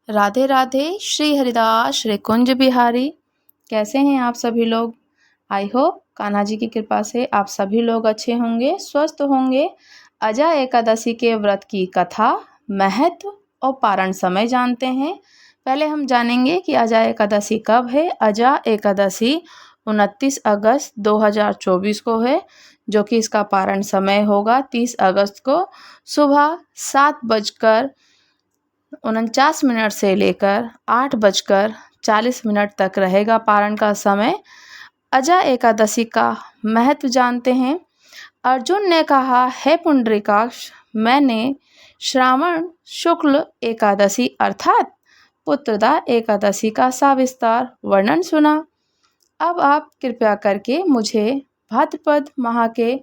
राधे राधे। श्री हरिदास श्री कुंज बिहारी। कैसे हैं आप सभी लोग? आई होप कान्हा जी की कृपा से आप सभी लोग अच्छे होंगे, स्वस्थ होंगे। अजा एकादशी के व्रत की कथा, महत्व और पारण समय जानते हैं। पहले हम जानेंगे कि अजा एकादशी कब है। अजा एकादशी 29 अगस्त 2024 को है, जो कि इसका पारण समय होगा 30 अगस्त को सुबह 7:49 से लेकर 8:40 तक रहेगा पारण का समय। अजा एकादशी का महत्व जानते हैं। अर्जुन ने कहा, हे पुंडरीकाक्ष, मैंने श्रावण शुक्ल एकादशी अर्थात पुत्रदा एकादशी का सविस्तार वर्णन सुना। अब आप कृपया करके मुझे भाद्रपद माह के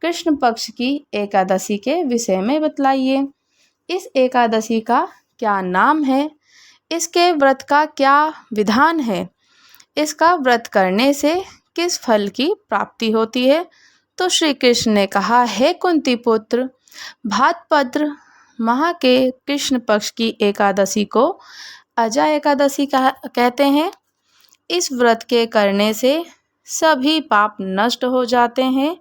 कृष्ण पक्ष की एकादशी के विषय में बतलाइए। इस एकादशी का क्या नाम है? इसके व्रत का क्या विधान है? इसका व्रत करने से किस फल की प्राप्ति होती है? तो श्री कृष्ण ने कहा, हे कुंती पुत्र, भाद्रपद माह के कृष्ण पक्ष की एकादशी को अजा एकादशी कहते हैं। इस व्रत के करने से सभी पाप नष्ट हो जाते हैं।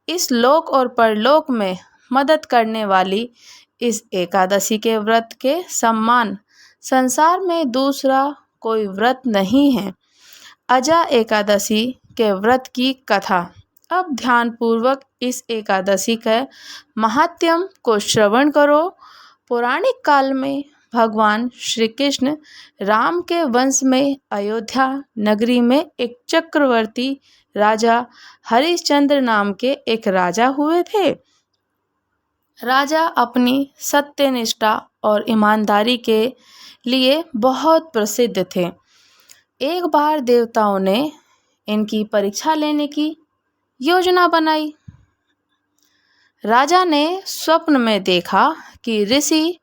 इस लोक और परलोक में मदद करने वाली इस एकादशी के व्रत के सम्मान संसार में दूसरा कोई व्रत नहीं है। अजा एकादशी के व्रत की कथा। अब ध्यान पूर्वक इस एकादशी के महात्म्य को श्रवण करो। पौराणिक काल में भगवान श्री कृष्ण राम के वंश में अयोध्या नगरी में एक चक्रवर्ती राजा हरिश्चंद्र नाम के एक राजा हुए थे। राजा अपनी सत्यनिष्ठा और ईमानदारी के लिए बहुत प्रसिद्ध थे। एक बार देवताओं ने इनकी परीक्षा लेने की योजना बनाई। राजा ने स्वप्न में देखा कि ऋषि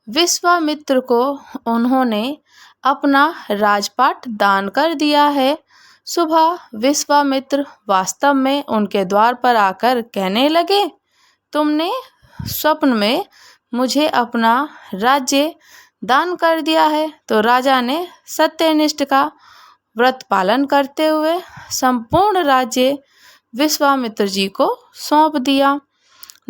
विश्वामित्र को उन्होंने अपना राजपाट दान कर दिया है। सुबह विश्वामित्र वास्तव में उनके द्वार पर आकर कहने लगे, तुमने स्वप्न में मुझे अपना राज्य दान कर दिया है। तो राजा ने सत्यनिष्ठ का व्रत पालन करते हुए संपूर्ण राज्य विश्वामित्र जी को सौंप दिया।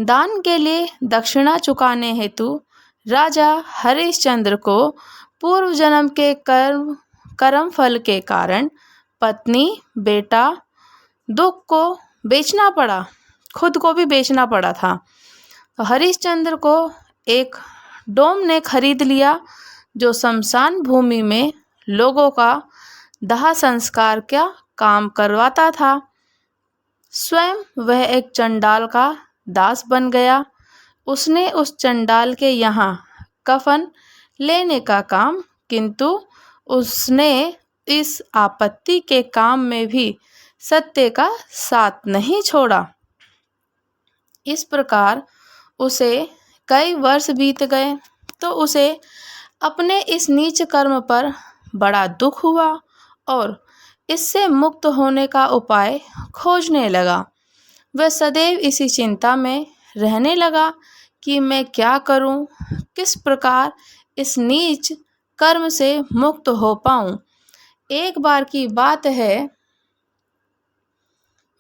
दान के लिए दक्षिणा चुकाने हेतु राजा हरिश्चंद्र को पूर्व जन्म के कर्म फल के कारण पत्नी, बेटा, दुख को बेचना पड़ा, खुद को भी बेचना पड़ा था। तो हरिश्चंद्र को एक डोम ने खरीद लिया, जो शमशान भूमि में लोगों का दाह संस्कार का काम करवाता था। स्वयं वह एक चंडाल का दास बन गया। उसने उस चंडाल के यहाँ कफन लेने का काम, किंतु उसने इस आपत्ति के काम में भी सत्य का साथ नहीं छोड़ा। इस प्रकार उसे कई वर्ष बीत गए तो उसे अपने इस नीच कर्म पर बड़ा दुख हुआ और इससे मुक्त होने का उपाय खोजने लगा। वह सदैव इसी चिंता में रहने लगा कि मैं क्या करूं, किस प्रकार इस नीच कर्म से मुक्त हो पाऊं। एक बार की बात है,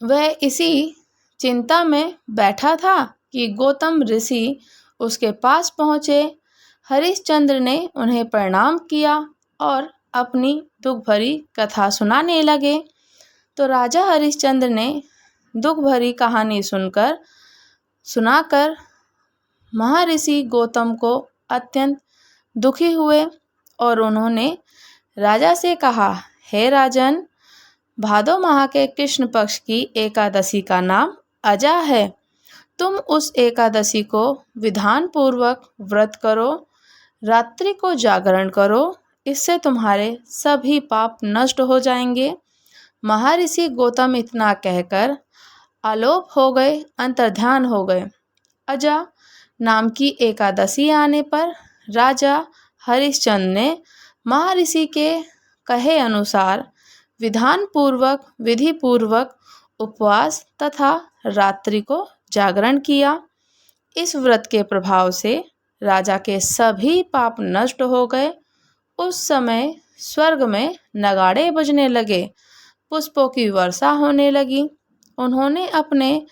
वह इसी चिंता में बैठा था कि गौतम ऋषि उसके पास पहुँचे। हरिश्चंद्र ने उन्हें प्रणाम किया और अपनी दुख भरी कथा सुनाने लगे। तो राजा हरिश्चंद्र ने दुख भरी कहानी सुनाकर महर्षि गौतम को अत्यंत दुखी हुए और उन्होंने राजा से कहा, हे राजन, भादो माह के कृष्ण पक्ष की एकादशी का नाम अजा है। तुम उस एकादशी को विधान पूर्वक व्रत करो, रात्रि को जागरण करो, इससे तुम्हारे सभी पाप नष्ट हो जाएंगे। महर्षि गौतम इतना कहकर आलोप हो गए, अंतर्ध्यान हो गए। अजा नाम की एकादशी आने पर राजा हरिश्चंद्र ने महर्षि के कहे अनुसार विधि पूर्वक उपवास तथा रात्रि को जागरण किया। इस व्रत के प्रभाव से राजा के सभी पाप नष्ट हो गए। उस समय स्वर्ग में नगाड़े बजने लगे, पुष्पों की वर्षा होने लगी। उन्होंने अपने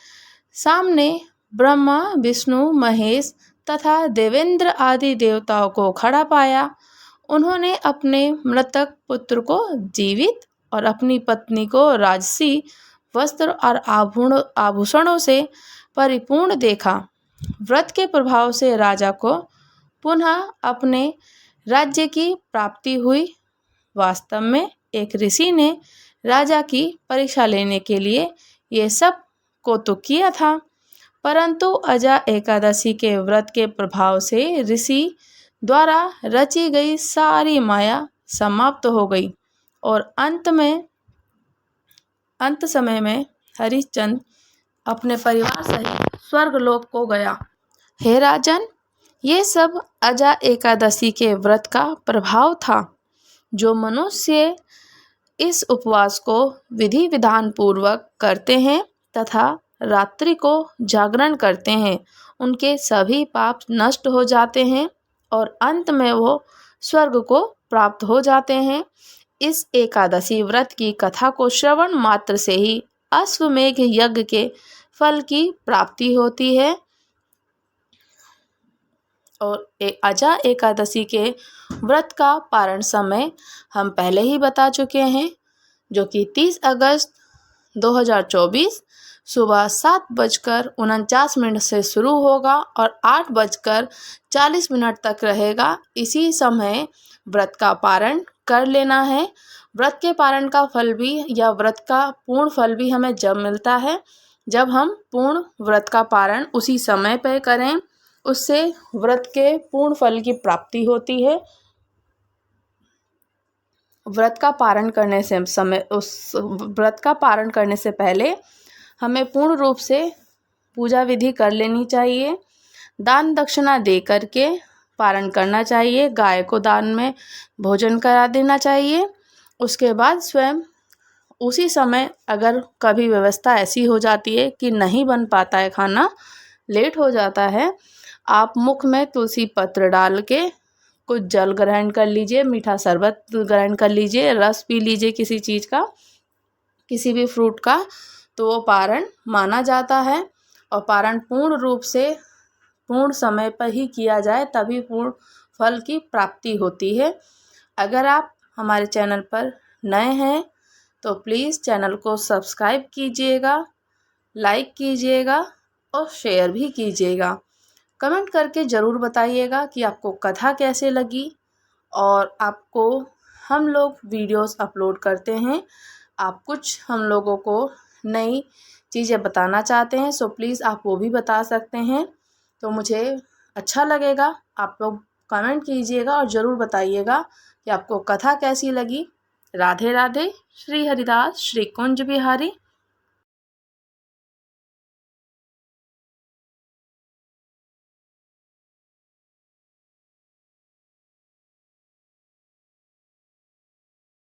सामने ब्रह्मा, विष्णु, महेश तथा देवेंद्र आदि देवताओं को खड़ा पाया। उन्होंने अपने मृतक पुत्र को जीवित और अपनी पत्नी को राजसी वस्त्र और आभूषणों से परिपूर्ण देखा। व्रत के प्रभाव से राजा को पुनः अपने राज्य की प्राप्ति हुई। वास्तव में एक ऋषि ने राजा की परीक्षा लेने के लिए ये सब को तो किया था, परंतु अजा एकादशी के व्रत के प्रभाव से ऋषि द्वारा रची गई सारी माया समाप्त हो गई और अंत समय में हरिश्चंद्र अपने परिवार सहित स्वर्गलोक को गया। हे राजन, ये सब अजा एकादशी के व्रत का प्रभाव था। जो मनुष्य इस उपवास को विधि विधान पूर्वक करते हैं तथा रात्रि को जागरण करते हैं, उनके सभी पाप नष्ट हो जाते हैं और अंत में वो स्वर्ग को प्राप्त हो जाते हैं। इस एकादशी व्रत की कथा को श्रवण मात्र से ही अश्वमेध यज्ञ के फल की प्राप्ति होती है। और अजा एकादशी के व्रत का पारण समय हम पहले ही बता चुके हैं, जो कि 30 अगस्त 2024 सुबह 7:49 से शुरू होगा और 8:40 तक रहेगा। इसी समय व्रत का पारण कर लेना है। व्रत के पारण का फल भी या व्रत का पूर्ण फल भी हमें जब मिलता है जब हम पूर्ण व्रत का पारण उसी समय पर करें, उससे व्रत के पूर्ण फल की प्राप्ति होती है। व्रत का पारण करने से पहले हमें पूर्ण रूप से पूजा विधि कर लेनी चाहिए। दान दक्षिणा दे करके पारण करना चाहिए। गाय को दान में भोजन करा देना चाहिए। उसके बाद स्वयं उसी समय अगर कभी व्यवस्था ऐसी हो जाती है कि नहीं बन पाता है, खाना लेट हो जाता है, आप मुख में तुलसी पत्र डाल के कुछ जल ग्रहण कर लीजिए, मीठा शरबत ग्रहण कर लीजिए, रस पी लीजिए किसी चीज़ का, किसी भी फ्रूट का, तो वो पारण माना जाता है। और पारण पूर्ण रूप से पूर्ण समय पर ही किया जाए, तभी पूर्ण फल की प्राप्ति होती है। अगर आप हमारे चैनल पर नए हैं तो प्लीज़ चैनल को सब्सक्राइब कीजिएगा, लाइक कीजिएगा और शेयर भी कीजिएगा। कमेंट करके ज़रूर बताइएगा कि आपको कथा कैसे लगी और आपको हम लोग वीडियोस अपलोड करते हैं, आप कुछ हम लोगों को नई चीज़ें बताना चाहते हैं, सो प्लीज़ आप वो भी बता सकते हैं। तो मुझे अच्छा लगेगा, आप लोग कमेंट कीजिएगा और ज़रूर बताइएगा कि आपको कथा कैसी लगी। राधे राधे। श्री हरिदास श्री कुंज बिहारी।